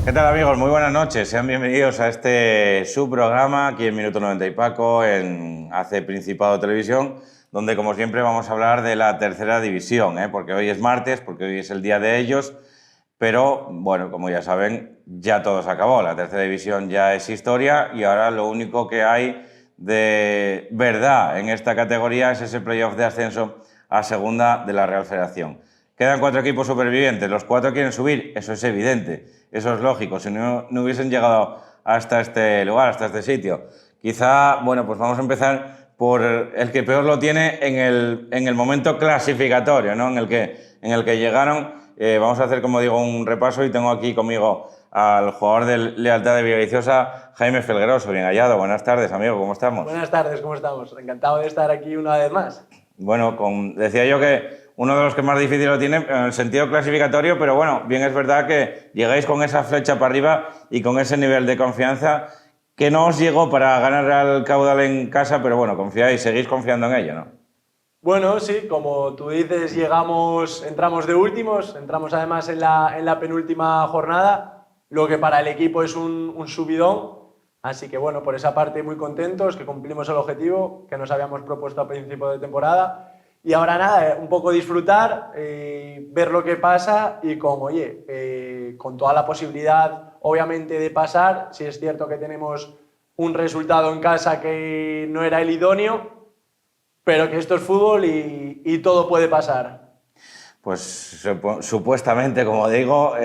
¿Qué tal, amigos? Muy buenas noches. Sean bienvenidos a este subprograma aquí en Minuto 90 y Paco, en AC Principado Televisión, donde, como siempre, vamos a hablar de la tercera división, porque hoy es martes, porque hoy es el día de ellos, pero, bueno, como ya saben, ya todo se acabó. La tercera división ya es historia y ahora lo único que hay de verdad en esta categoría es ese playoff de ascenso a segunda de la Real Federación. Quedan 4 equipos supervivientes, los 4 quieren subir, eso es evidente, eso es lógico, si no, no hubiesen llegado hasta este lugar, hasta este sitio. Quizá, bueno, pues vamos a empezar por el que peor lo tiene en el momento clasificatorio, ¿no? En el que llegaron. Vamos a hacer, como digo, un repaso y tengo aquí conmigo al jugador de Lealtad de Villaviciosa, Jaime Felgueroso. Bien hallado, buenas tardes, amigo, ¿cómo estamos? Buenas tardes, ¿cómo estamos? Encantado de estar aquí una vez más. Bueno, decía yo que uno de los que más difícil lo tiene en el sentido clasificatorio, pero bueno, bien es verdad que llegáis con esa flecha para arriba y con ese nivel de confianza que no os llegó para ganar al Caudal en casa, pero bueno, confiáis, seguís confiando en ello, ¿no? Bueno, sí, como tú dices, entramos de últimos, entramos además en la penúltima jornada, lo que para el equipo es un subidón, así que bueno, por esa parte muy contentos, que cumplimos el objetivo que nos habíamos propuesto a principio de temporada. Y ahora nada, un poco disfrutar, ver lo que pasa y con toda la posibilidad, obviamente, de pasar. Si es cierto que tenemos un resultado en casa que no era el idóneo, pero que esto es fútbol y todo puede pasar. Pues supuestamente, como digo,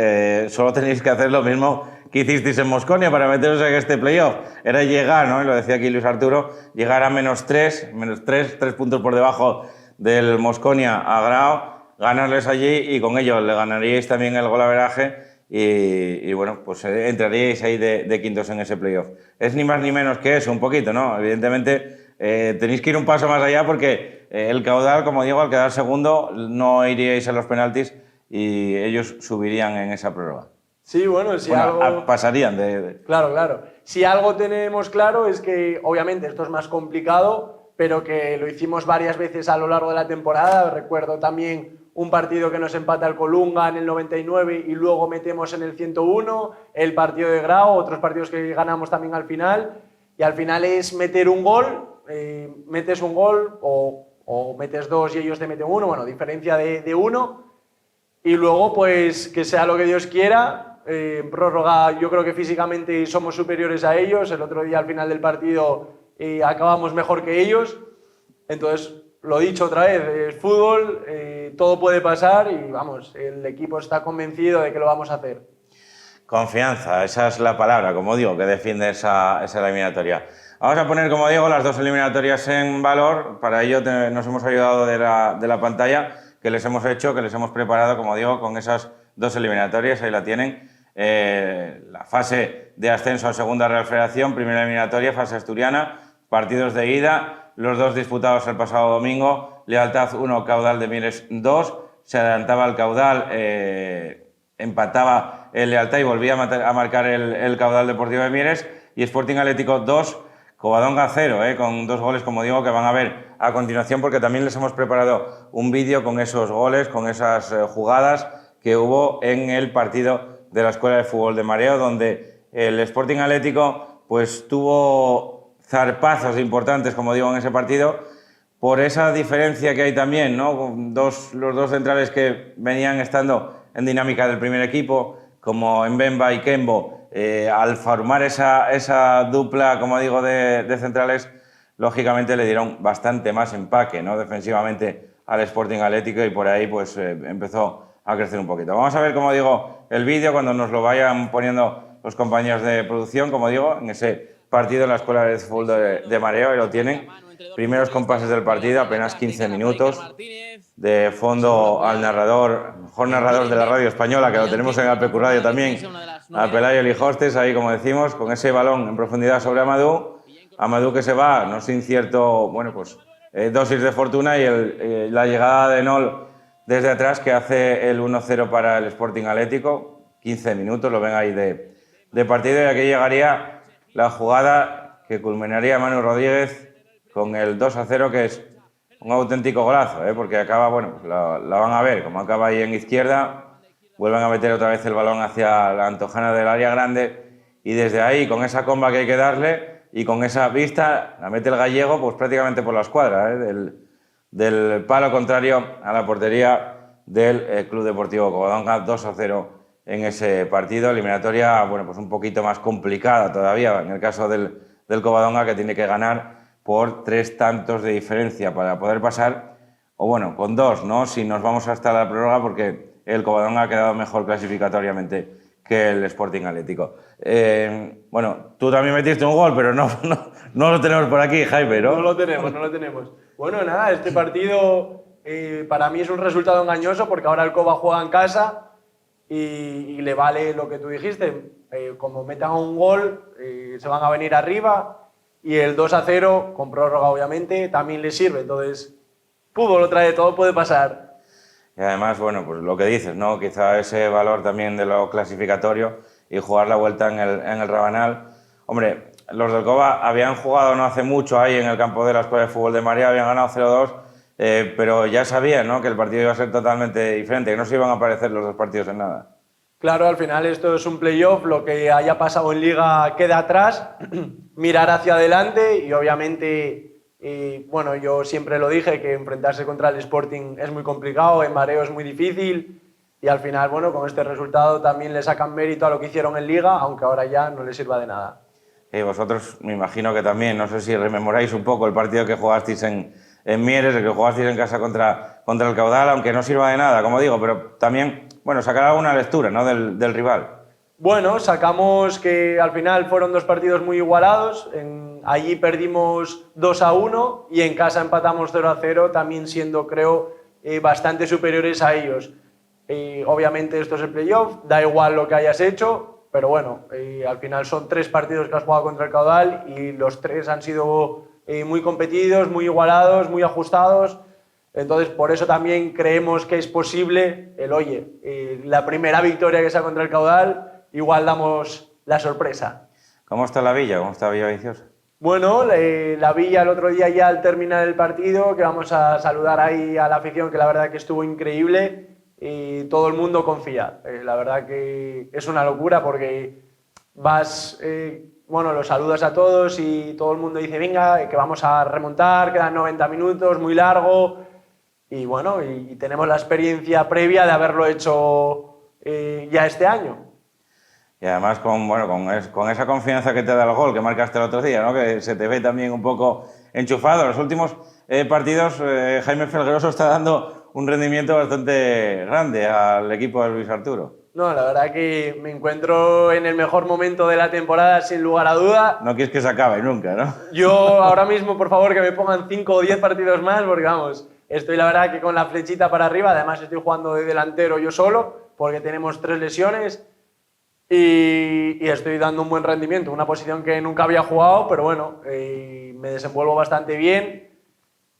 solo tenéis que hacer lo mismo que hicisteis en Mosconia para meteros en este playoff. Era llegar, ¿no? Y lo decía aquí Luis Arturo, llegar a -3, tres puntos por debajo del Mosconia a Grau, ganarles allí y con ello le ganaríais también el golaveraje y bueno, pues entraríais ahí de quintos en ese playoff. Es ni más ni menos que eso, un poquito, ¿no? Evidentemente tenéis que ir un paso más allá porque el Caudal, como digo, al quedar segundo no iríais a los penaltis y ellos subirían en esa prórroga. Sí, bueno, si algo... Pasarían Claro, claro. Si algo tenemos claro es que, obviamente, esto es más complicado, pero que lo hicimos varias veces a lo largo de la temporada. Recuerdo también un partido que nos empata el Colunga en el 99 y luego metemos en el 101, el partido de Grau, otros partidos que ganamos también al final. Y al final es meter un gol, metes un gol o metes dos y ellos te meten uno, bueno, diferencia de uno. Y luego, pues, que sea lo que Dios quiera. En prórroga yo creo que físicamente somos superiores a ellos. El otro día al final del partido acabamos mejor que ellos. Entonces, lo dicho otra vez, es fútbol, todo puede pasar y vamos, el equipo está convencido de que lo vamos a hacer. Confianza, esa es la palabra, como digo, que defiende esa eliminatoria. Vamos a poner, como digo, las dos eliminatorias en valor. Para ello nos hemos ayudado de la pantalla que les hemos hecho, que les hemos preparado, como digo, con esas dos eliminatorias. Ahí la tienen. La fase de ascenso a segunda Real Federación, primera eliminatoria, fase asturiana, partidos de ida, los dos disputados el pasado domingo, Lealtad 1, Caudal de Mieres 2, se adelantaba el Caudal, empataba el Lealtad y volvía a marcar el Caudal Deportivo de Mieres, y Sporting Atlético 2, Covadonga 0, con 2 goles, como digo, que van a ver a continuación, porque también les hemos preparado un vídeo con esos goles, con esas jugadas que hubo en el partido de la Escuela de Fútbol de Mareo, donde el Sporting Atlético pues tuvo zarpazos importantes, como digo, en ese partido, por esa diferencia que hay también, ¿no? Los dos centrales que venían estando en dinámica del primer equipo, como Mbemba y Kembo, al formar esa dupla, como digo, de centrales, lógicamente le dieron bastante más empaque, ¿no? Defensivamente al Sporting Atlético, y por ahí pues empezó a crecer un poquito. Vamos a ver, como digo, el vídeo cuando nos lo vayan poniendo los compañeros de producción, como digo, en ese partido en la Escuela de Fútbol de Mareo, y lo tienen. Primeros compases del partido, apenas 15 minutos. De fondo al narrador, mejor narrador de la radio española, que lo tenemos en Alpecu Radio también, a Pelayo Lijostes, ahí como decimos, con ese balón en profundidad sobre Amadou. Amadou que se va, no sin cierto, bueno, pues dosis de fortuna, y la llegada de Nol desde atrás, que hace el 1-0 para el Sporting Atlético. 15 minutos, lo ven ahí de partido, y aquí llegaría la jugada que culminaría Manu Rodríguez con el 2-0, que es un auténtico golazo, porque acaba, bueno, pues la van a ver, como acaba ahí en izquierda, vuelven a meter otra vez el balón hacia la Antojana del área grande y desde ahí, con esa comba que hay que darle y con esa vista, la mete el gallego pues prácticamente por la escuadra, del palo contrario a la portería del Club Deportivo Covadonga, 2-0 en ese partido. Eliminatoria, bueno, pues un poquito más complicada todavía en el caso del Covadonga, que tiene que ganar por 3 tantos de diferencia para poder pasar, o bueno, con 2, ¿no? Si nos vamos hasta la prórroga, porque el Covadonga ha quedado mejor clasificatoriamente que el Sporting Atlético. Bueno, tú también metiste un gol, pero no lo tenemos por aquí, Jaime, ¿no? No lo tenemos. Bueno, nada, este partido para mí es un resultado engañoso porque ahora el Cova juega en casa y le vale lo que tú dijiste. Como metan un gol, se van a venir arriba y el 2-0, con prórroga obviamente, también les sirve. Entonces, fútbol lo trae, todo puede pasar. Y además, bueno, pues lo que dices, ¿no? Quizá ese valor también de lo clasificatorio y jugar la vuelta en el Rabanal. Hombre, los del Cova habían jugado no hace mucho ahí en el campo de la Escuela de Fútbol de María, habían ganado 0-2, pero ya sabían, ¿no?, que el partido iba a ser totalmente diferente, que no se iban a parecer los dos partidos en nada. Claro, al final esto es un playoff, lo que haya pasado en Liga queda atrás, mirar hacia adelante y obviamente... bueno, yo siempre lo dije, que enfrentarse contra el Sporting es muy complicado, en mareo es muy difícil y al final, bueno, con este resultado también le sacan mérito a lo que hicieron en Liga, aunque ahora ya no les sirva de nada. Vosotros me imagino que también, no sé si rememoráis un poco el partido que jugasteis en Mieres, el que jugasteis en casa contra el Caudal, aunque no sirva de nada, como digo, pero también, bueno, sacar alguna lectura, ¿no?, del rival. Bueno, sacamos que al final fueron 2 partidos muy igualados. Allí perdimos 2-1 y en casa empatamos 0-0, también siendo, creo, bastante superiores a ellos. Obviamente esto es el playoff, da igual lo que hayas hecho, pero bueno, al final son 3 partidos que has jugado contra el Caudal y los 3 han sido muy competidos, muy igualados, muy ajustados. Entonces, por eso también creemos que es posible la primera victoria que sea contra el Caudal. Igual damos la sorpresa. ¿Cómo está la Villa? ¿Cómo está Villaviciosa? Bueno, la Villa el otro día ya al terminar el partido, que vamos a saludar ahí a la afición, que la verdad que estuvo increíble y todo el mundo confía. La verdad que es una locura porque vas, bueno, los saludas a todos y todo el mundo dice, venga, que vamos a remontar, quedan 90 minutos, muy largo. Y bueno, y tenemos la experiencia previa de haberlo hecho ya este año. Y además con esa confianza que te da el gol que marcaste el otro día, ¿no?, que se te ve también un poco enchufado. En los últimos partidos, Jaime Felgueroso está dando un rendimiento bastante grande al equipo de Luis Arturo. No, la verdad que me encuentro en el mejor momento de la temporada, sin lugar a duda. No quieres que se acabe nunca, ¿no? Yo ahora mismo, por favor, que me pongan 5 o 10 partidos más, porque vamos, estoy la verdad que con la flechita para arriba. Además estoy jugando de delantero yo solo, porque tenemos 3 lesiones. Y estoy dando un buen rendimiento, una posición que nunca había jugado, pero bueno, me desenvuelvo bastante bien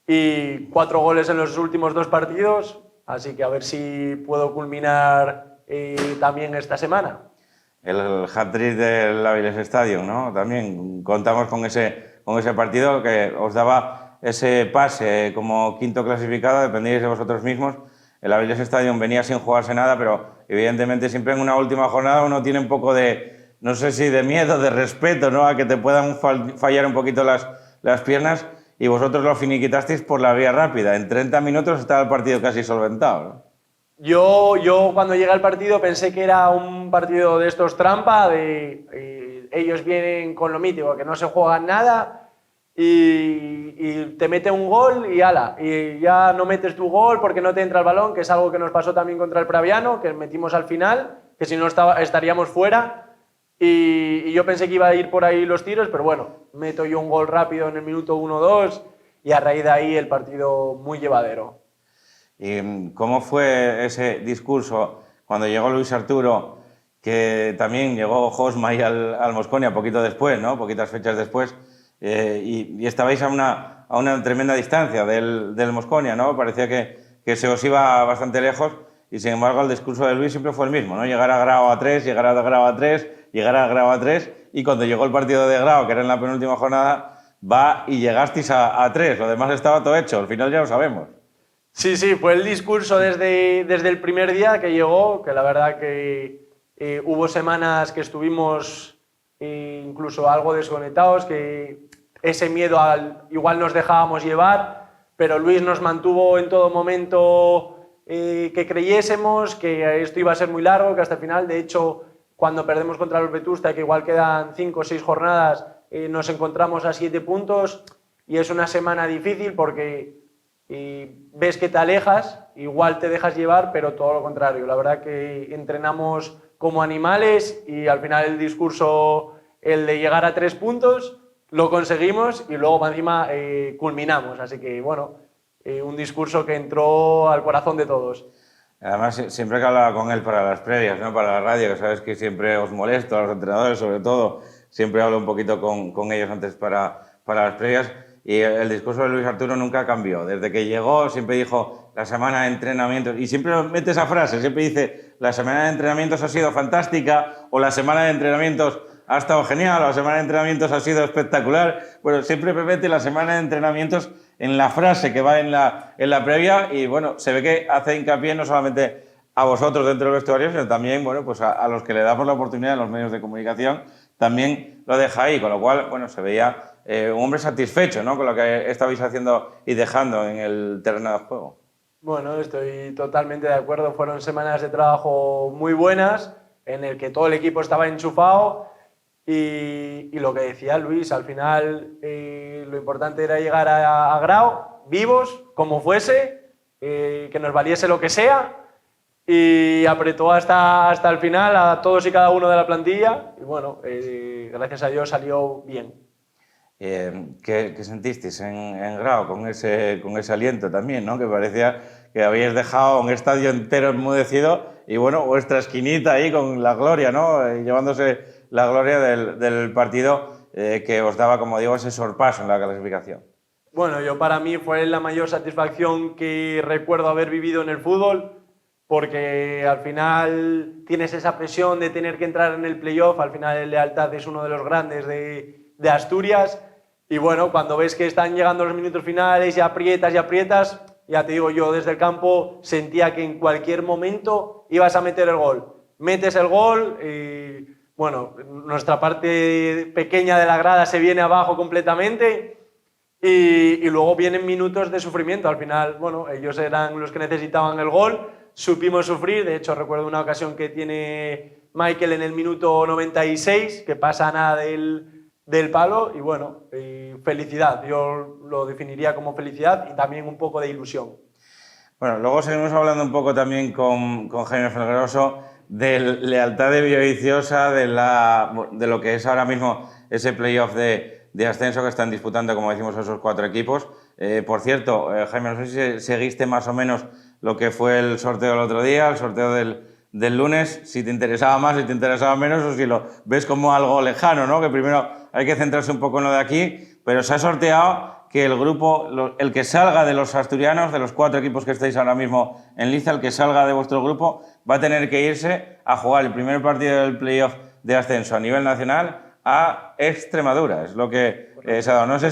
y 4 goles en los últimos 2 partidos, así que a ver si puedo culminar también esta semana. El hat-trick del Avilés Stadium, ¿no? También contamos con ese partido que os daba ese pase como quinto clasificado, dependíais de vosotros mismos. El Avilés Stadium venía sin jugarse nada, pero evidentemente siempre en una última jornada uno tiene un poco de, no sé si de miedo, de respeto, ¿no?, a que te puedan fallar un poquito las piernas, y vosotros lo finiquitasteis por la vía rápida. En 30 minutos estaba el partido casi solventado, ¿no? Yo cuando llegué al partido pensé que era un partido de estos trampa, ellos vienen con lo mítico, que no se juegan nada y te mete un gol y ala, y ya no metes tu gol porque no te entra el balón, que es algo que nos pasó también contra el Praviano, que metimos al final, que si no estaríamos fuera, y yo pensé que iba a ir por ahí los tiros, pero bueno, meto yo un gol rápido en el minuto 1-2 y a raíz de ahí el partido muy llevadero. ¿Y cómo fue ese discurso cuando llegó Luis Arturo, que también llegó Josma y al Mosconia poquito después, ¿no?, poquitas fechas después, y estabais a una tremenda distancia del Mosconia, ¿no? Parecía que se os iba bastante lejos y sin embargo el discurso de Luis siempre fue el mismo, ¿no? Llegar a Grau a 3, llegar a Grau a 3, llegar a Grau a 3, y cuando llegó el partido de Grau, que era en la penúltima jornada, va y llegasteis a 3, lo demás estaba todo hecho, al final ya lo sabemos. Sí, sí, fue el discurso desde el primer día que llegó, que la verdad que hubo semanas que estuvimos incluso algo desconectados, que ese miedo igual nos dejábamos llevar, pero Luis nos mantuvo en todo momento que creyésemos que esto iba a ser muy largo, que hasta el final, de hecho, cuando perdemos contra los Vetusta, que igual quedan 5 o 6 jornadas, nos encontramos a 7 puntos y es una semana difícil porque ves que te alejas, igual te dejas llevar, pero todo lo contrario. La verdad que entrenamos como animales y al final el discurso, el de llegar a 3 puntos, lo conseguimos y luego encima culminamos. Así que bueno, un discurso que entró al corazón de todos. Además, siempre que hablaba con él para las previas, ¿no? Para la radio, que sabes que siempre os molesto, a los entrenadores sobre todo, siempre hablo un poquito con ellos antes para las previas, y el discurso de Luis Arturo nunca cambió. Desde que llegó siempre dijo la semana de entrenamientos, y siempre mete esa frase, siempre dice la semana de entrenamientos ha sido fantástica, o la semana de entrenamientos ha estado genial, o la semana de entrenamientos ha sido espectacular. Bueno, siempre mete la semana de entrenamientos en la frase que va en la previa, y bueno, se ve que hace hincapié no solamente a vosotros dentro del vestuario, sino también, bueno, pues a los que le damos la oportunidad en los medios de comunicación, también lo deja ahí, con lo cual, bueno, se veía un hombre satisfecho, ¿no? Con lo que estabais haciendo y dejando en el terreno de juego. Bueno, estoy totalmente de acuerdo. Fueron semanas de trabajo muy buenas, en el que todo el equipo estaba enchufado y lo que decía Luis, al final lo importante era llegar a Grau vivos, como fuese, que nos valiese lo que sea, y apretó hasta el final a todos y cada uno de la plantilla y bueno, gracias a Dios salió bien. ¿Qué sentisteis en Grau con ese aliento también, ¿no? Que parecía que habíais dejado un estadio entero enmudecido y bueno, vuestra esquinita ahí con la gloria, ¿no? Llevándose la gloria del partido que os daba, como digo, ese sorpaso en la clasificación. Bueno, para mí fue la mayor satisfacción que recuerdo haber vivido en el fútbol, porque al final tienes esa presión de tener que entrar en el playoff. Al final el Lealtad es uno de los grandes de Asturias, y bueno, cuando ves que están llegando los minutos finales y aprietas, ya te digo, yo desde el campo sentía que en cualquier momento ibas a meter el gol. Metes el gol y bueno, nuestra parte pequeña de la grada se viene abajo completamente y luego vienen minutos de sufrimiento. Al final, bueno, ellos eran los que necesitaban el gol, supimos sufrir. De hecho, recuerdo una ocasión que tiene Michael en el minuto 96, que pasa nada del palo, y bueno, felicidad. Yo lo definiría como felicidad y también un poco de ilusión. Bueno, luego seguimos hablando un poco también con Jaime Felgueroso de Lealtad de Villaviciosa, de lo que es ahora mismo ese playoff de ascenso que están disputando, como decimos, esos 4 equipos. Por cierto, Jaime, no sé si seguiste más o menos lo que fue el sorteo del otro día, el sorteo del lunes, si te interesaba más, si te interesaba menos, o si lo ves como algo lejano, ¿no? Que primero hay que centrarse un poco en lo de aquí, pero se ha sorteado que el grupo, el que salga de los asturianos, de los 4 equipos que estáis ahora mismo en liza, el que salga de vuestro grupo va a tener que irse a jugar el primer partido del playoff de ascenso a nivel nacional a Extremadura. Es lo que se ha dado. No sé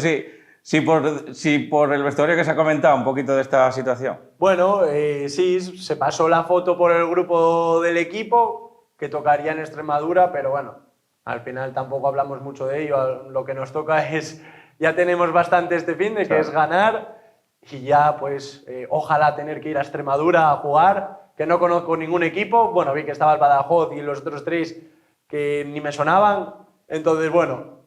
si por el vestuario que se ha comentado un poquito de esta situación. Bueno, sí, se pasó la foto por el grupo del equipo, que tocaría en Extremadura, pero bueno, al final tampoco hablamos mucho de ello. Lo que nos toca es, ya tenemos bastante este fin de, que es ganar, y ya pues ojalá tener que ir a Extremadura a jugar, que no conozco ningún equipo. Bueno, vi que estaba el Badajoz y los otros 3 que ni me sonaban, entonces bueno,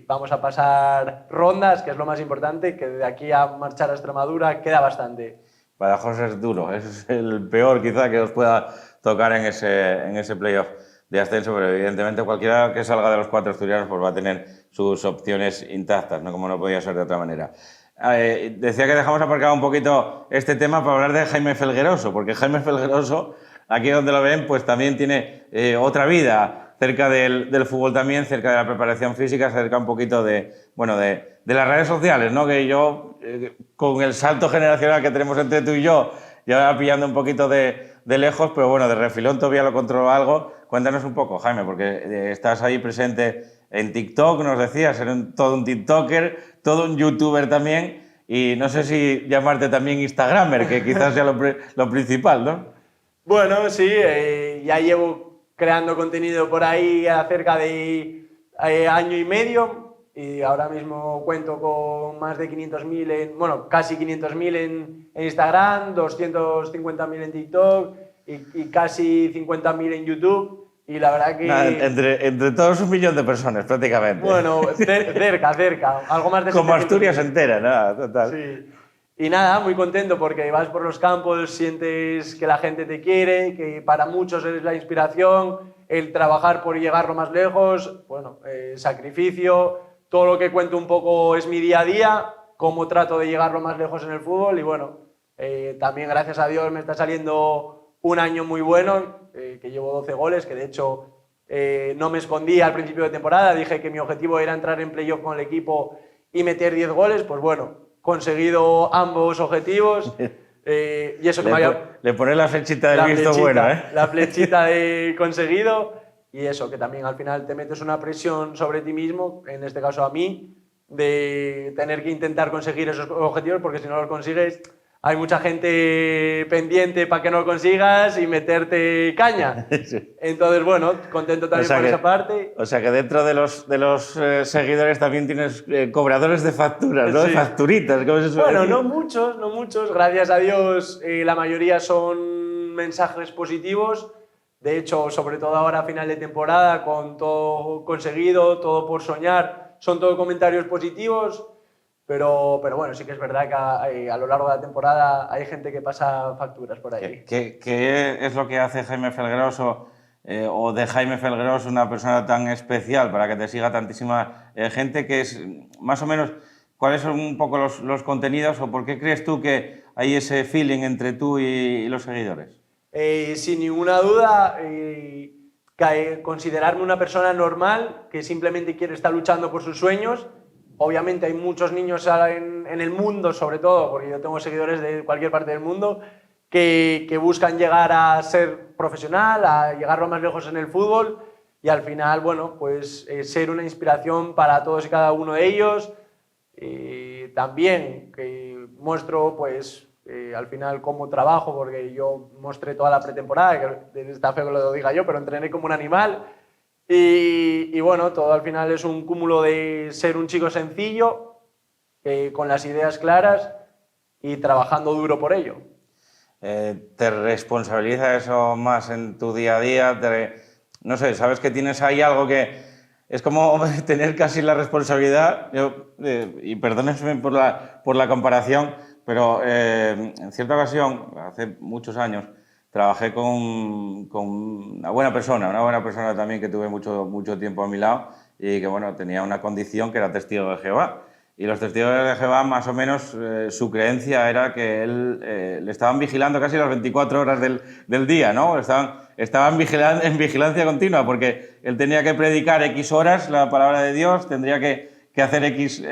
vamos a pasar rondas, que es lo más importante, que de aquí a marchar a Extremadura queda bastante. Badajoz es duro, es el peor quizá que os pueda tocar en ese playoff de ascenso, pero evidentemente cualquiera que salga de los 4 asturianos pues va a tener sus opciones intactas, ¿no? Como no podía ser de otra manera. Decía que dejamos aparcado un poquito este tema para hablar de Jaime Felgueroso, porque Jaime Felgueroso, aquí donde lo ven, pues también tiene otra vida cerca del fútbol también, cerca de la preparación física, cerca un poquito de las redes sociales, ¿no? Que yo, con el salto generacional que tenemos entre tú y yo, ya pillando un poquito de lejos, pero bueno, de refilón todavía lo controlo algo. Cuéntanos un poco, Jaime, porque estás ahí presente en TikTok, nos decías, eres todo un TikToker, todo un YouTuber también, y no sé si llamarte también Instagramer, que quizás sea lo principal, ¿no? Bueno, sí, ya llevo creando contenido por ahí cerca de año y medio y ahora mismo cuento con más de 500.000 bueno, casi 500.000 en Instagram, 250.000 en TikTok y casi 50.000 en YouTube. Y la verdad que... Nada, entre todos 1 millón de personas, prácticamente. Bueno, cerca, algo más de Como 700.000. Asturias entera, nada, total. Sí. Y nada, muy contento porque vas por los campos, sientes que la gente te quiere, que para muchos eres la inspiración, el trabajar por llegar lo más lejos, bueno, sacrificio, todo lo que cuento un poco es mi día a día, cómo trato de llegar lo más lejos en el fútbol y bueno, también gracias a Dios me está saliendo un año muy bueno, que llevo 12 goles, que de hecho no me escondí al principio de temporada, dije que mi objetivo era entrar en playoff con el equipo y meter 10 goles, pues bueno, conseguido ambos objetivos y eso que le pones la flechita del visto bueno, ¿eh? La flechita de conseguido y eso, que también al final te metes una presión sobre ti mismo, en este caso a mí, de tener que intentar conseguir esos objetivos porque si no los consigues hay mucha gente pendiente para que no lo consigas y meterte caña. Sí. Entonces, bueno, contento también por esa parte. O sea que dentro de los seguidores también tienes cobradores de facturas, ¿no? Sí. De facturitas, ¿cómo se suele Bueno, decir? no muchos. Gracias a Dios, la mayoría son mensajes positivos. De hecho, sobre todo ahora a final de temporada, con todo conseguido, todo por soñar, son todos comentarios positivos. Pero bueno, sí que es verdad que a lo largo de la temporada hay gente que pasa facturas por ahí. ¿Qué es lo que hace Jaime Felgueros o de Jaime Felgueros una persona tan especial para que te siga tantísima gente? Que es más o menos, ¿cuáles son un poco los contenidos o por qué crees tú que hay ese feeling entre tú y los seguidores? Sin ninguna duda, considerarme una persona normal que simplemente quiere estar luchando por sus sueños. Obviamente hay muchos niños en el mundo, sobre todo, porque yo tengo seguidores de cualquier parte del mundo, que buscan llegar a ser profesional, a llegar lo más lejos en el fútbol y al final, bueno, pues ser una inspiración para todos y cada uno de ellos. También que muestro, pues, al final cómo trabajo, porque yo mostré toda la pretemporada, que está feo que lo diga yo, pero entrené como un animal. Y bueno, todo al final es un cúmulo de ser un chico sencillo, con las ideas claras y trabajando duro por ello. ¿Te responsabiliza eso más en tu día a día? No sé, sabes que tienes ahí algo que es como tener casi la responsabilidad, y perdónenme por la comparación, pero en cierta ocasión, hace muchos años, trabajé con una buena persona también que tuve mucho tiempo a mi lado y que bueno, tenía una condición que era testigo de Jehová. Y los testigos de Jehová, más o menos, su creencia era que él le estaban vigilando casi las 24 horas del día, ¿no? Estaban en vigilancia continua porque él tenía que predicar X horas la palabra de Dios, tendría que hacer X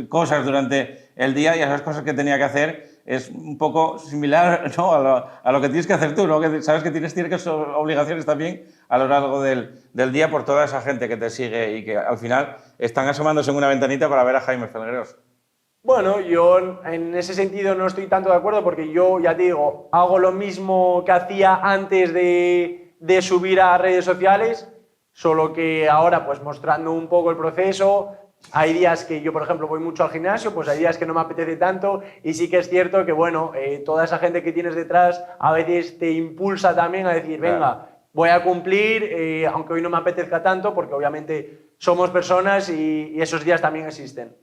cosas durante el día y esas cosas que tenía que hacer es un poco similar, ¿no? a lo que tienes que hacer tú, ¿no? Que sabes que tienes obligaciones también a lo largo del día por toda esa gente que te sigue y que al final están asomándose en una ventanita para ver a Jaime Felgueros. Bueno, yo en ese sentido no estoy tanto de acuerdo porque yo, ya te digo, hago lo mismo que hacía antes de subir a redes sociales, solo que ahora pues mostrando un poco el proceso. Hay días que yo, por ejemplo, voy mucho al gimnasio, pues hay días que no me apetece tanto y sí que es cierto que, bueno, toda esa gente que tienes detrás a veces te impulsa también a decir, venga, claro, voy a cumplir, aunque hoy no me apetezca tanto, porque obviamente somos personas y esos días también existen.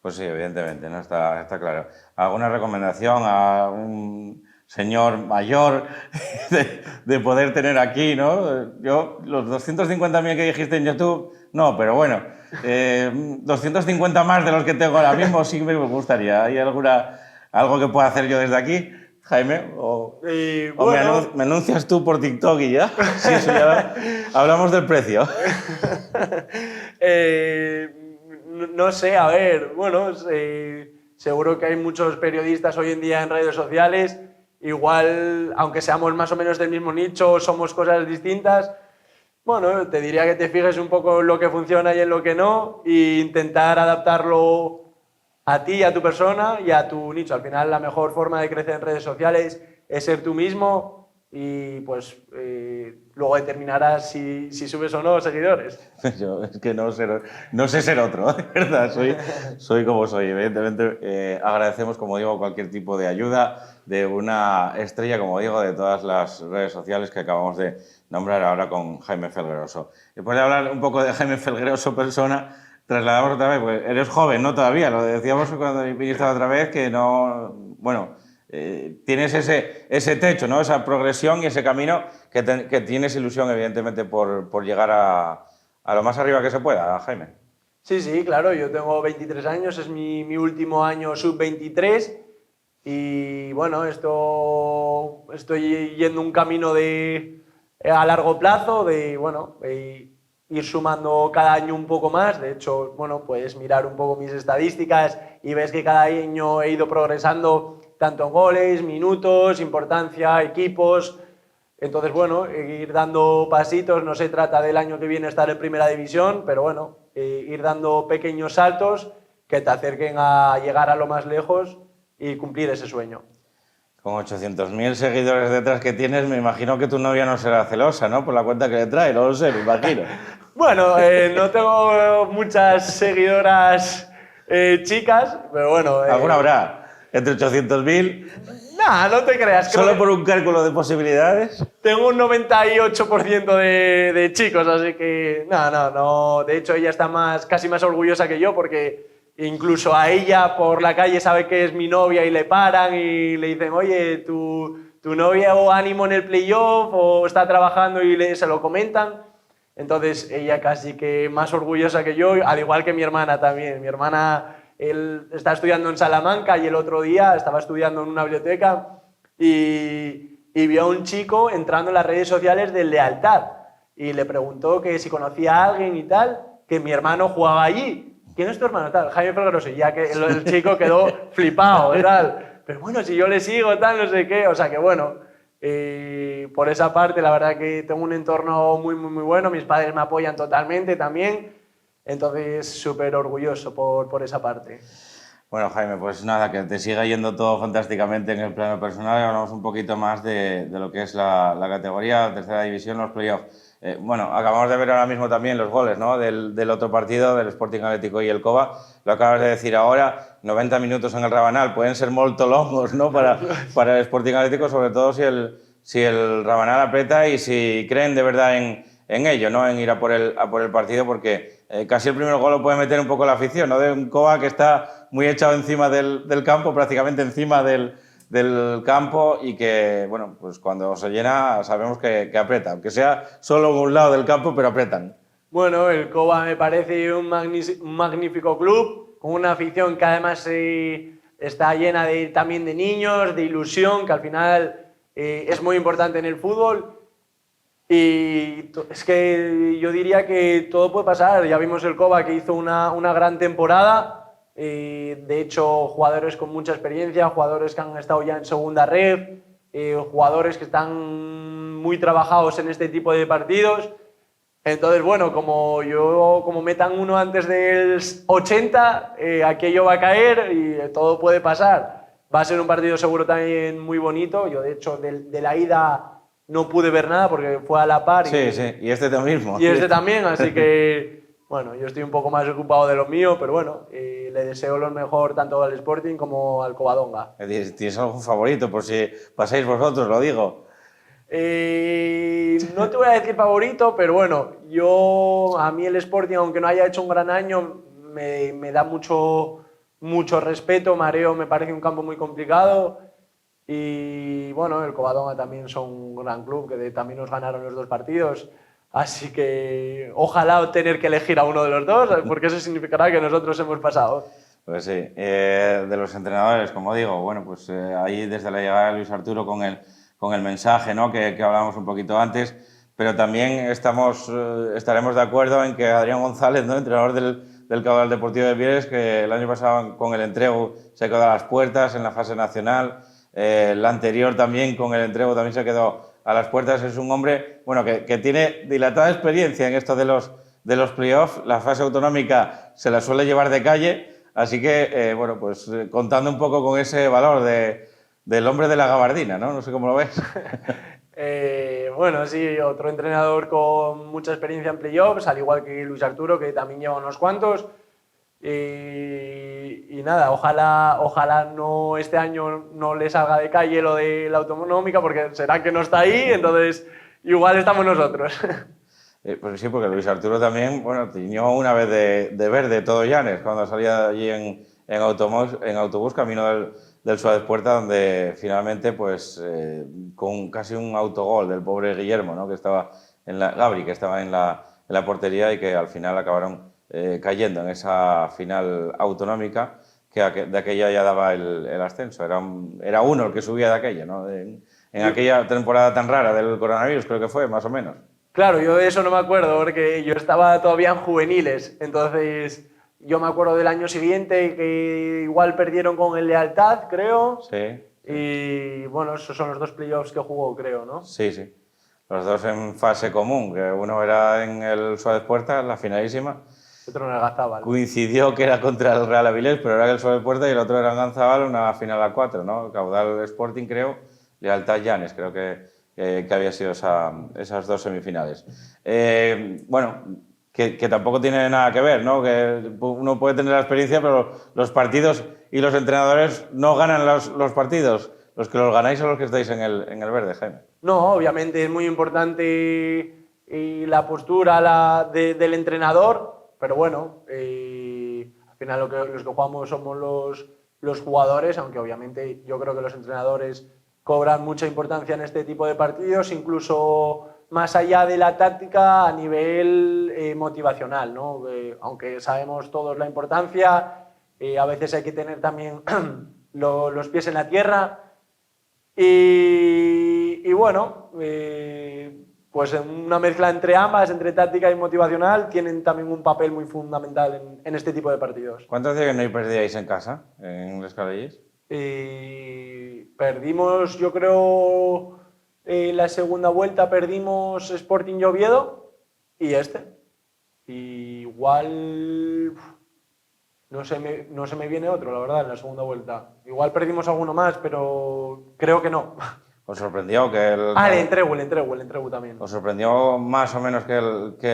Pues sí, evidentemente, ¿no? Está claro. ¿Alguna recomendación a un señor mayor de poder tener aquí, ¿no? Yo, los 250.000 que dijiste en YouTube, no, pero bueno, 250 más de los que tengo ahora mismo sí me gustaría. ¿Hay algo que pueda hacer yo desde aquí, Jaime? ¿O bueno, me anuncias tú por TikTok y ya? Sí, eso ya hablamos del precio. No sé, a ver, bueno, seguro que hay muchos periodistas hoy en día en redes sociales, igual, aunque seamos más o menos del mismo nicho, somos cosas distintas. Bueno, te diría que te fijes un poco en lo que funciona y en lo que no, e intentar adaptarlo a ti y a tu persona y a tu nicho. Al final, la mejor forma de crecer en redes sociales es ser tú mismo y pues luego determinarás si subes o no seguidores. Yo es que no sé ser otro, de verdad, soy como soy. Evidentemente agradecemos, como digo, cualquier tipo de ayuda de una estrella, como digo, de todas las redes sociales que acabamos de nombrar ahora con Jaime Felgueroso. Después de hablar un poco de Jaime Felgueroso persona, trasladamos otra vez, pues eres joven, ¿no? Todavía, lo decíamos cuando viniste otra vez, que no, bueno, tienes ese techo, ¿no? Esa progresión y ese camino que tienes ilusión, evidentemente, por llegar a lo más arriba que se pueda, Jaime. Sí, sí, claro, yo tengo 23 años, es mi último año sub-23 y bueno, estoy yendo un camino a largo plazo de, bueno, ir sumando cada año un poco más. De hecho, bueno, puedes mirar un poco mis estadísticas y ves que cada año he ido progresando tanto en goles, minutos, importancia, equipos. Entonces, bueno, ir dando pasitos, no se trata del año que viene estar en primera división, pero bueno, ir dando pequeños saltos que te acerquen a llegar a lo más lejos y cumplir ese sueño. Con 800.000 seguidores detrás que tienes, me imagino que tu novia no será celosa, ¿no? Por la cuenta que le trae, no lo sé, me imagino. Bueno, no tengo muchas seguidoras chicas, pero bueno... ¿Alguna habrá? Entre 800.000. Nah, no te creas. ¿Solo por un cálculo de posibilidades? Tengo un 98% de chicos, así que no. De hecho, ella está casi más orgullosa que yo porque incluso a ella por la calle sabe que es mi novia y le paran y le dicen, oye, tu novia o ánimo en el playoff o está trabajando y se lo comentan. Entonces ella casi que más orgullosa que yo, al igual que mi hermana también. Mi hermana, él está estudiando en Salamanca y el otro día estaba estudiando en una biblioteca y vio a un chico entrando en las redes sociales de Lealtad y le preguntó que si conocía a alguien y tal, que mi hermano jugaba allí. ¿Quién es tu hermano? Tal, Jaime Felgueroso. Y ya que el chico quedó flipado y tal. Pero bueno, si yo le sigo, tal, no sé qué. O sea que bueno, por esa parte la verdad que tengo un entorno muy bueno. Mis padres me apoyan totalmente también. Entonces, súper orgulloso por esa parte. Bueno, Jaime, pues nada, que te siga yendo todo fantásticamente en el plano personal y hablamos un poquito más de lo que es la categoría, tercera división, los playoffs. Bueno, acabamos de ver ahora mismo también los goles, ¿no? del otro partido, del Sporting Atlético y el Cova. Lo acabas de decir ahora, 90 minutos en el Rabanal, pueden ser molto longos, ¿no? Para el Sporting Atlético, sobre todo si el Rabanal aprieta y si creen de verdad en ello, ¿no? En ir a por el partido, porque casi el primer gol lo puede meter un poco la afición, ¿no? De un Cova que está muy echado encima del campo, prácticamente encima del campo y que, bueno, pues cuando se llena sabemos que aprieta, aunque sea solo un lado del campo, pero apretan. Bueno, el Cova me parece un magnífico club, con una afición que además está llena también de niños, de ilusión, que al final es muy importante en el fútbol. Y es que yo diría que todo puede pasar. Ya vimos el Cova que hizo una gran temporada. De hecho, jugadores con mucha experiencia, jugadores que han estado ya en segunda red, jugadores que están muy trabajados en este tipo de partidos. Entonces, bueno, como metan uno antes del 80, aquello va a caer y todo puede pasar. Va a ser un partido seguro también muy bonito. Yo, de hecho, de la ida no pude ver nada porque fue a la par. Sí, y este mismo. Y este también, así que, bueno, yo estoy un poco más ocupado de lo mío, pero bueno, le deseo lo mejor tanto al Sporting como al Covadonga. ¿Tienes algún favorito por si pasáis vosotros, lo digo? No te voy a decir favorito, pero bueno, a mí el Sporting, aunque no haya hecho un gran año, me da mucho respeto. Mareo me parece un campo muy complicado. Y bueno, el Covadonga también son un gran club, que también nos ganaron los 2 partidos. Así que ojalá tener que elegir a uno de los dos, porque eso significará que nosotros hemos pasado. Pues sí, de los entrenadores, como digo, bueno, pues ahí desde la llegada de Luis Arturo con el mensaje, ¿no? que hablábamos un poquito antes, pero también estaremos de acuerdo en que Adrián González, ¿no? Entrenador del Caudal Deportivo de Mieres, que el año pasado con el entrego se quedó a las puertas en la fase nacional, la anterior también con el entrego también se quedó a las puertas. Es un hombre, bueno, que tiene dilatada experiencia en esto de los playoffs. La fase autonómica se la suele llevar de calle, Así que, bueno, pues contando un poco con ese valor del hombre de la gabardina, ¿no? No sé cómo lo ves. Bueno, sí, otro entrenador con mucha experiencia en playoffs, al igual que Luis Arturo, que también lleva unos cuantos. Y nada, ojalá no este año no le salga de calle lo de la autonómica, porque será que no está ahí, entonces igual estamos nosotros. Pues sí, porque Luis Arturo también, bueno, tiñó una vez de verde todo Llanes cuando salía allí en autobús camino del Suárez Puerta, donde finalmente, pues, con casi un autogol del pobre Guillermo, ¿no? Que estaba Gabri, que estaba en la portería y que al final acabaron cayendo en esa final autonómica, que de aquella ya daba el ascenso. Era uno el que subía de aquella, ¿no? En aquella temporada tan rara del coronavirus, creo que fue, más o menos. Claro, yo de eso no me acuerdo porque yo estaba todavía en juveniles, entonces yo me acuerdo del año siguiente que igual perdieron con el Lealtad, creo. Sí. Y bueno, esos son los dos playoffs que jugó, creo, ¿no? Sí, sí. Los dos en fase común, que uno era en el Suárez Puerta, la finalísima. Otro en el Gazábal. Coincidió que era contra el Real Avilés, pero era el Suárez Puerta y el otro era en Ganzábal, una final a 4, ¿no? Caudal Sporting, creo, Lealtad Llanes, creo que había sido esas dos semifinales. Bueno, que tampoco tiene nada que ver, ¿no? Que uno puede tener la experiencia, pero los partidos y los entrenadores no ganan los partidos. Los que los ganáis son los que estáis en el verde, Jaime. No, obviamente es muy importante la postura del entrenador, pero bueno, al final los que jugamos somos los jugadores, aunque obviamente yo creo que los entrenadores cobran mucha importancia en este tipo de partidos, incluso más allá de la táctica a nivel motivacional, ¿no? Aunque sabemos todos la importancia, a veces hay que tener también los pies en la tierra. Y bueno, pues una mezcla entre ambas, entre táctica y motivacional, tienen también un papel muy fundamental en este tipo de partidos. ¿Cuánto hacía que no perdíais en casa, en Les Calelles? Perdimos, yo creo, la segunda vuelta perdimos Sporting y Oviedo y Igual no se me viene otro, la verdad, en la segunda vuelta. Igual perdimos alguno más, pero creo que no. ¿Os sorprendió que el Entregu también. ¿Os sorprendió más o menos que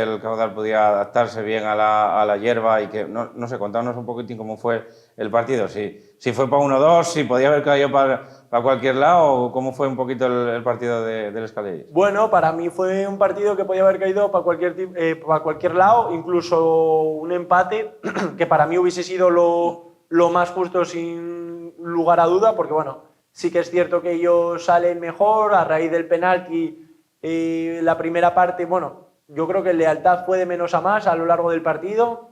el Caudal podía adaptarse bien a la hierba y que, no sé, contanos un poquitín cómo fue el partido? Si fue para 1-2, si podía haber caído para cualquier lado o cómo fue un poquito el partido del Escalelles. Bueno, para mí fue un partido que podía haber caído para cualquier lado, incluso un empate, que para mí hubiese sido lo más justo sin lugar a duda, porque bueno, sí que es cierto que ellos salen mejor a raíz del penalti. La primera parte, bueno, yo creo que el Lealtad fue de menos a más a lo largo del partido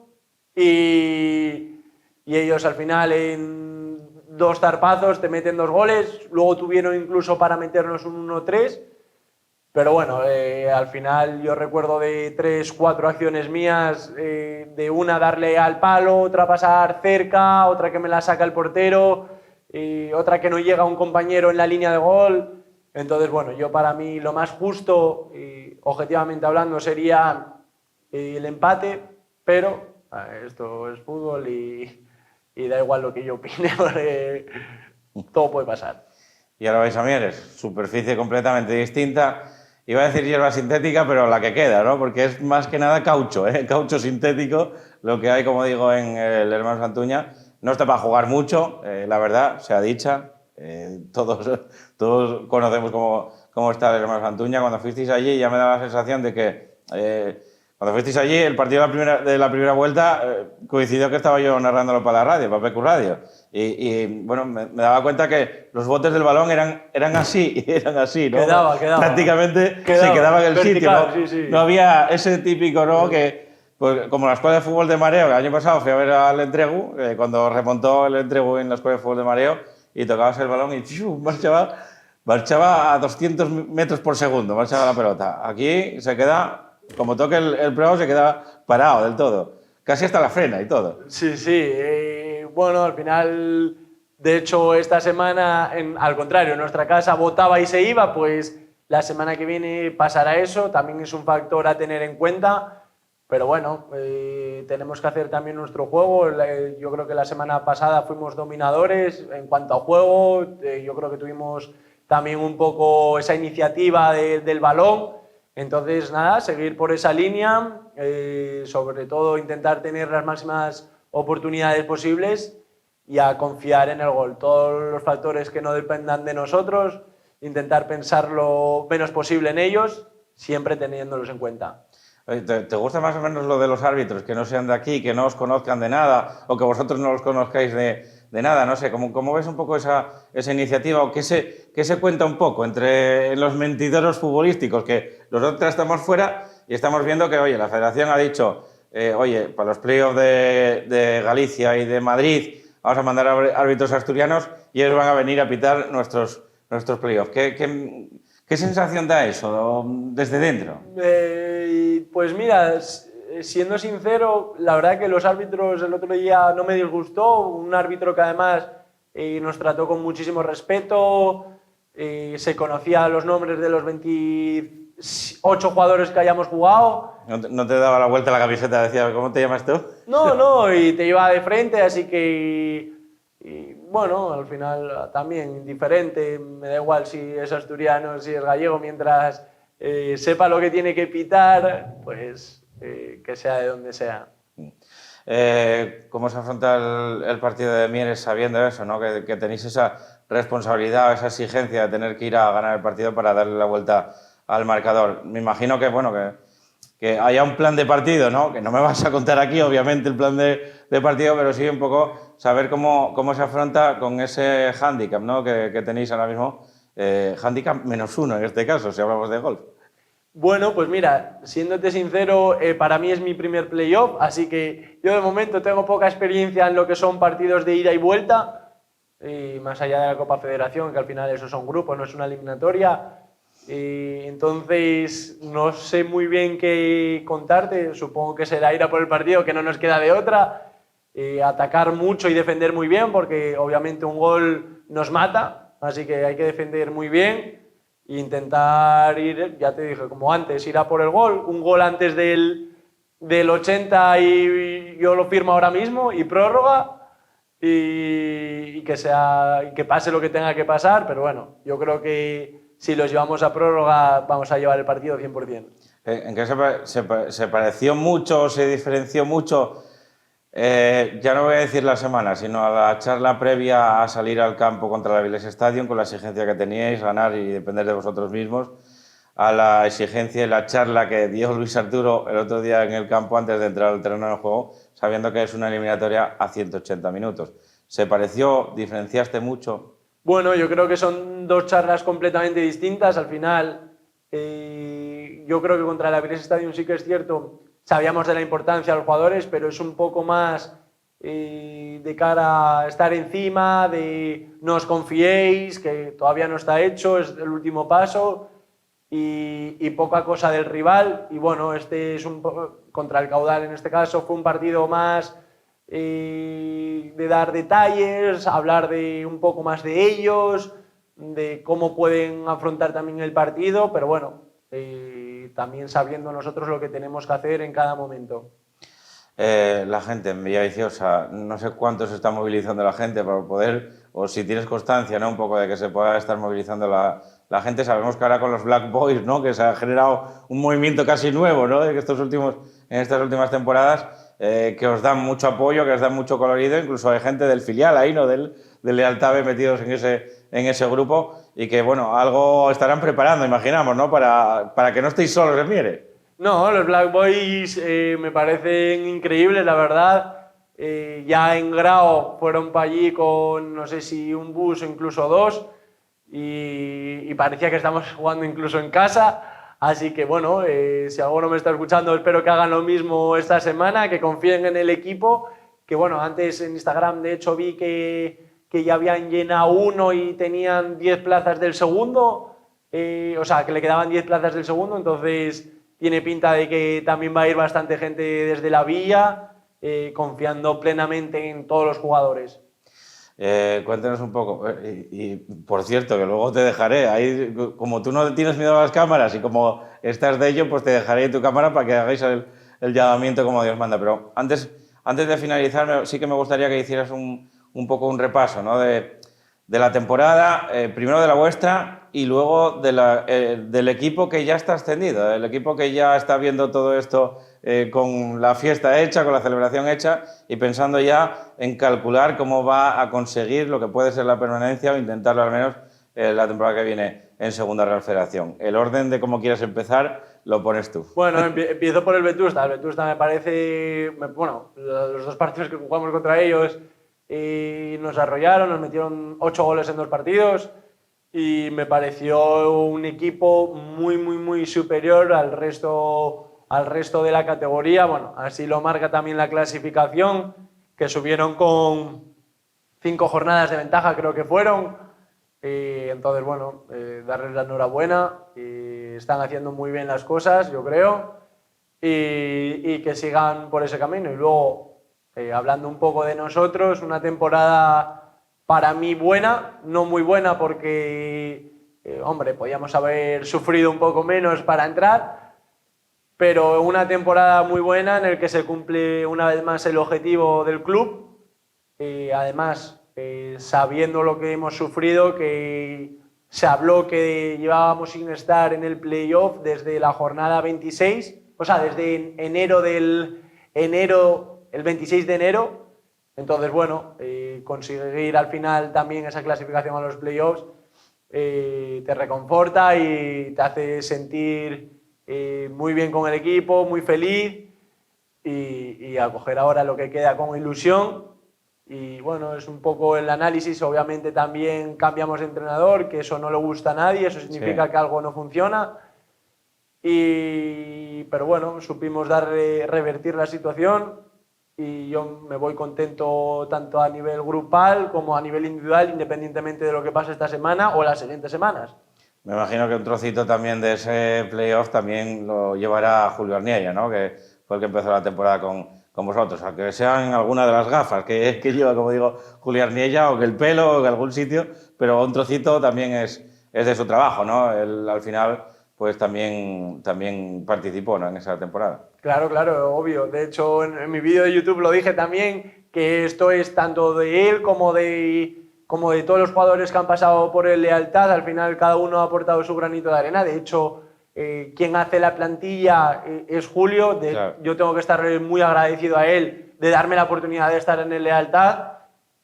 y ellos al final en 2 zarpazos te meten 2 goles, luego tuvieron incluso para meternos un 1-3, pero bueno, al final yo recuerdo de 3-4 acciones mías, de una darle al palo, otra pasar cerca, otra que me la saca el portero, otra que no llega un compañero en la línea de gol. Entonces, bueno, yo para mí lo más justo, objetivamente hablando, sería el empate, pero esto es fútbol y da igual lo que yo opine, porque todo puede pasar. Y ahora vais a Mieres, superficie completamente distinta. Iba a decir hierba sintética, pero la que queda, ¿no? Porque es más que nada caucho, caucho sintético, lo que hay, como digo, en el Hermanos Santuña. No está para jugar mucho, la verdad, sea dicha. Todos conocemos cómo está el Hermanos Santuña. Cuando fuisteis allí ya me daba la sensación de que cuando fuisteis allí el partido de la primera vuelta coincidió que estaba yo narrándolo para la radio, para PQ Radio. Y bueno, me daba cuenta que los botes del balón eran así, ¿no? Quedaba. Prácticamente se quedaba en el vertical, sitio, ¿no? Sí. No había ese típico, ¿no? Que, pues, como la escuela de fútbol de mareo, el año pasado fui a ver al Entregu, cuando remontó el Entregu en la escuela de fútbol de mareo, y tocabas el balón y marchaba a 200 metros por segundo, marchaba la pelota. Aquí se queda, como toque el pro, se queda parado del todo. Casi hasta la frena y todo. Sí. Bueno, al final, de hecho, esta semana, al contrario, en nuestra casa votaba y se iba, pues la semana que viene pasará eso. También es un factor a tener en cuenta. Pero bueno, tenemos que hacer también nuestro juego. Yo creo que la semana pasada fuimos dominadores en cuanto a juego. Yo creo que tuvimos también un poco esa iniciativa del balón. Entonces, nada, seguir por esa línea, sobre todo intentar tener las máximas oportunidades posibles y a confiar en el gol. Todos los factores que no dependan de nosotros, intentar pensar lo menos posible en ellos, siempre teniéndolos en cuenta. ¿Te gusta más o menos lo de los árbitros? Que no sean de aquí, que no os conozcan de nada, o que vosotros no los conozcáis de nada, no sé, ¿cómo ves un poco esa iniciativa? ¿O qué se cuenta un poco entre los mentideros futbolísticos? Que nosotros estamos fuera y estamos viendo que, oye, la Federación ha dicho, oye, para los playoffs de Galicia y de Madrid vamos a mandar árbitros asturianos y ellos van a venir a pitar nuestros playoffs. ¿Qué sensación da eso desde dentro? Pues mira, siendo sincero, la verdad que los árbitros el otro día no me disgustó. Un árbitro que además nos trató con muchísimo respeto, se conocía los nombres de los 28 jugadores que hayamos jugado. ¿No te daba la vuelta a la camiseta? Decía, ¿cómo te llamas tú? No, y te iba de frente, así que... bueno, al final también indiferente, me da igual si es asturiano, si es gallego, mientras sepa lo que tiene que pitar, pues que sea de donde sea. ¿Cómo se afronta el partido de Mieres sabiendo eso, ¿no? Que tenéis esa responsabilidad, esa exigencia de tener que ir a ganar el partido para darle la vuelta al marcador? Me imagino que, bueno, que haya un plan de partido, ¿no? Que no me vas a contar aquí, obviamente, el plan de partido, pero sí un poco saber cómo se afronta con ese hándicap, ¿no? que tenéis ahora mismo. Hándicap -1 en este caso, si hablamos de golf. Bueno, pues mira, siéndote sincero, para mí es mi primer playoff, así que yo de momento tengo poca experiencia en lo que son partidos de ida y vuelta, y más allá de la Copa Federación, que al final eso son grupos, no es una eliminatoria. Entonces no sé muy bien qué contarte, supongo que será ir a por el partido, que no nos queda de otra, atacar mucho y defender muy bien, porque obviamente un gol nos mata, así que hay que defender muy bien e intentar ir, ya te dije, como antes, ir a por el gol, un gol antes del 80 y yo lo firmo ahora mismo, y prórroga, y que pase lo que tenga que pasar, pero bueno, yo creo que si los llevamos a prórroga vamos a llevar el partido 100%. ¿En qué se pareció mucho, se diferenció mucho? Ya no voy a decir la semana, sino a la charla previa a salir al campo contra la Avilés Stadium, con la exigencia que teníais, ganar y depender de vosotros mismos, a la exigencia y la charla que dio Luis Arturo el otro día en el campo antes de entrar al terreno de juego, sabiendo que es una eliminatoria a 180 minutos. ¿Se pareció? ¿Diferenciaste mucho? Bueno, yo creo que son dos charlas completamente distintas. Al final, yo creo que contra el Avilés Stadium sí que es cierto, sabíamos de la importancia de los jugadores, pero es un poco más de cara a estar encima, de no os confiéis, que todavía no está hecho, es el último paso, y poca cosa del rival. Y bueno, este es contra el Caudal en este caso, fue un partido más de dar detalles, hablar de un poco más de ellos, de cómo pueden afrontar también el partido, pero bueno, también sabiendo nosotros lo que tenemos que hacer en cada momento. La gente en Villaviciosa, no sé cuánto se está movilizando la gente para poder, o si tienes constancia, ¿no? Un poco de que se pueda estar movilizando la gente. Sabemos que ahora con los Black Boys, ¿no? Que se ha generado un movimiento casi nuevo, ¿no? De que en estas últimas temporadas, que os dan mucho apoyo, que os dan mucho colorido, incluso hay gente del filial ahí, ¿no? Del Lealtad B metidos en ese grupo, y que, bueno, algo estarán preparando, imaginamos, ¿no? Para que no estéis solos en Mieres. No, los Black Boys me parecen increíbles, la verdad. Ya en Grao fueron para allí con, no sé si un bus o incluso dos, y parecía que estamos jugando incluso en casa. Así que bueno, si alguno me está escuchando, espero que hagan lo mismo esta semana, que confíen en el equipo. Que bueno, antes en Instagram de hecho vi que ya habían llenado uno y tenían 10 plazas del segundo, o sea, que le quedaban 10 plazas del segundo, entonces tiene pinta de que también va a ir bastante gente desde la villa, confiando plenamente en todos los jugadores. Cuéntanos un poco, y por cierto, que luego te dejaré, ahí, como tú no tienes miedo a las cámaras y como estás de ello, pues te dejaré tu cámara para que hagáis el el llamamiento como Dios manda. Pero antes de finalizar, sí que me gustaría que hicieras un poco un repaso, ¿no? de la temporada, primero de la vuestra y luego del equipo que ya está ascendido, el equipo que ya está viendo todo esto con la fiesta hecha, con la celebración hecha y pensando ya en calcular cómo va a conseguir lo que puede ser la permanencia o intentarlo al menos la temporada que viene en Segunda Real Federación. El orden de cómo quieras empezar lo pones tú. Bueno, empiezo por el Vetusta. El Vetusta me parece... Bueno, los 2 partidos que jugamos contra ellos nos arrollaron, nos metieron 8 goles en 2 partidos y me pareció un equipo muy superior al resto de la categoría. Bueno, así lo marca también la clasificación, que subieron con 5 jornadas de ventaja, creo que fueron. Entonces, bueno, darles la enhorabuena. Están haciendo muy bien las cosas, yo creo, y que sigan por ese camino. Y luego, hablando un poco de nosotros, una temporada para mí buena, no muy buena porque, hombre, podíamos haber sufrido un poco menos para entrar, pero una temporada muy buena en la que se cumple una vez más el objetivo del club. Además, sabiendo lo que hemos sufrido, que se habló que llevábamos sin estar en el playoff desde la jornada 26, o sea, desde el 26 de enero. Entonces, bueno, conseguir al final también esa clasificación a los playoffs te reconforta y te hace sentir muy bien con el equipo, muy feliz y acoger ahora lo que queda con ilusión. Y bueno, es un poco el análisis. Obviamente también cambiamos de entrenador, que eso no le gusta a nadie, eso significa que algo no funciona. Pero bueno, supimos revertir la situación y yo me voy contento tanto a nivel grupal como a nivel individual, independientemente de lo que pase esta semana o las siguientes semanas. Me imagino que un trocito también de ese playoff también lo llevará Julio Arniella, ¿no? Que fue el que empezó la temporada con vosotros, aunque sean alguna de las gafas que lleva, como digo, Julio Arniella, o que el pelo, o que algún sitio, pero un trocito también es de su trabajo, ¿no? Él al final pues también participó, ¿no?, en esa temporada. Claro, obvio. De hecho, en mi vídeo de YouTube lo dije también, que esto es tanto de él como de todos los jugadores que han pasado por el Lealtad. Al final cada uno ha aportado su granito de arena. De hecho, quien hace la plantilla es Julio. Claro. Yo tengo que estar muy agradecido a él de darme la oportunidad de estar en el Lealtad.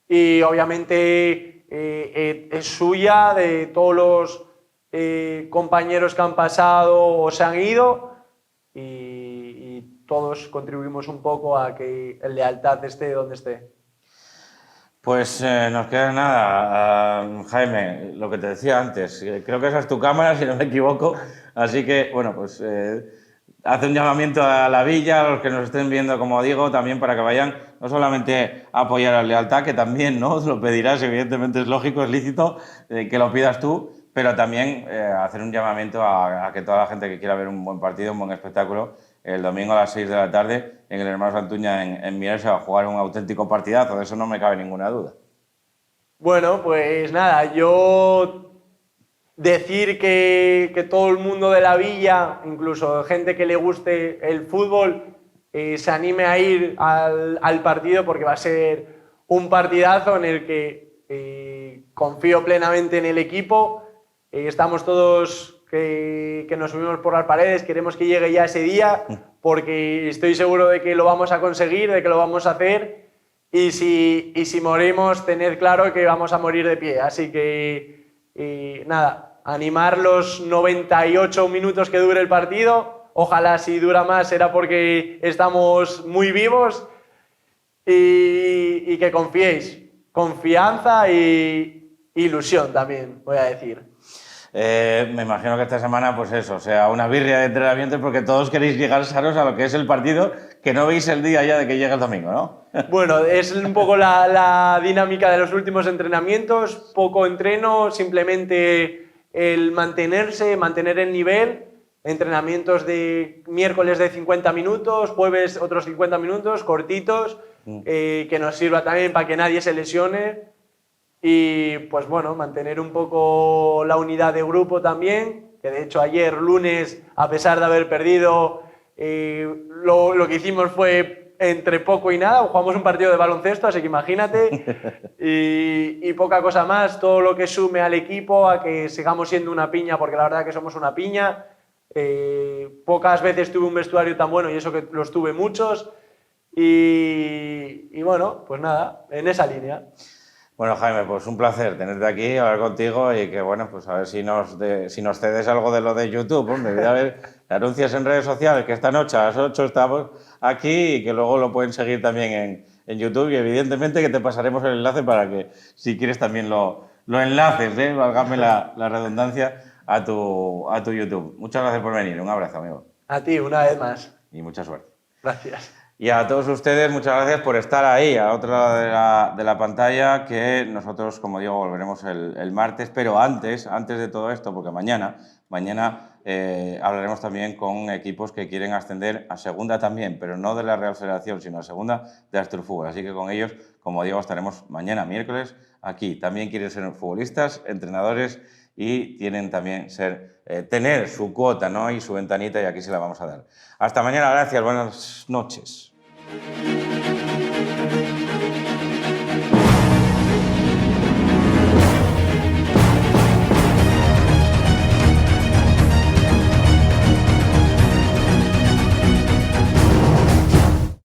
Y obviamente es suya, de todos los compañeros que han pasado o se han ido. Y todos contribuimos un poco a que el Lealtad esté donde esté. Pues nos queda nada, Jaime, lo que te decía antes, creo que esa es tu cámara, si no me equivoco, así que, bueno, pues hace un llamamiento a la villa, a los que nos estén viendo, como digo, también para que vayan no solamente a apoyar a Lealtad, que también, ¿no?, lo pedirás, evidentemente es lógico, es lícito que lo pidas tú, pero también hacer un llamamiento a que toda la gente que quiera ver un buen partido, un buen espectáculo, el domingo a las 6 de la tarde en el Hermanos Antuña en Mieres se va a jugar un auténtico partidazo, de eso no me cabe ninguna duda. Bueno, pues nada, yo decir que todo el mundo de la villa, incluso gente que le guste el fútbol, se anime a ir al partido, porque va a ser un partidazo en el que confío plenamente en el equipo. Estamos todos que nos subimos por las paredes, queremos que llegue ya ese día, porque estoy seguro de que lo vamos a conseguir, de que lo vamos a hacer, y si morimos, tened claro que vamos a morir de pie. Así que nada, animar los 98 minutos que dure el partido. Ojalá, si dura más será porque estamos muy vivos, y que confiéis. Confianza y ilusión también, voy a decir. Me imagino que esta semana, pues eso, sea una birria de entrenamiento, porque todos queréis llegar sanos a lo que es el partido, que no veis el día ya de que llega el domingo, ¿no? Bueno, es un poco la dinámica de los últimos entrenamientos, poco entreno, simplemente el mantener el nivel, entrenamientos de miércoles de 50 minutos, jueves otros 50 minutos, cortitos, que nos sirva también para que nadie se lesione. Y pues bueno, mantener un poco la unidad de grupo también, que de hecho ayer lunes, a pesar de haber perdido, Lo que hicimos fue entre poco y nada, jugamos un partido de baloncesto, así que imagínate, y poca cosa más, todo lo que sume al equipo a que sigamos siendo una piña, porque la verdad que somos una piña. Pocas veces tuve un vestuario tan bueno y eso que los tuve muchos, y bueno, pues nada, en esa línea. Bueno, Jaime, pues un placer tenerte aquí, hablar contigo y que, bueno, pues a ver si nos cedes algo de lo de YouTube. Hombre, voy a ver anuncios en redes sociales, que esta noche a las 8 estamos aquí y que luego lo pueden seguir también en YouTube y evidentemente que te pasaremos el enlace para que, si quieres, también lo enlaces, válgame la redundancia, a tu YouTube. Muchas gracias por venir, un abrazo, amigo. A ti, una vez más. Y mucha suerte. Gracias. Y a todos ustedes, muchas gracias por estar ahí, a otro lado de la pantalla, que nosotros, como digo, volveremos el martes, pero antes de todo esto, porque mañana hablaremos también con equipos que quieren ascender a segunda también, pero no de la Real Federación, sino a segunda de Asturfútbol. Así que con ellos, como digo, estaremos mañana, miércoles, aquí. También quieren ser futbolistas, entrenadores y tienen también tener su cuota, ¿no? Y su ventanita, y aquí se la vamos a dar. Hasta mañana, gracias, buenas noches.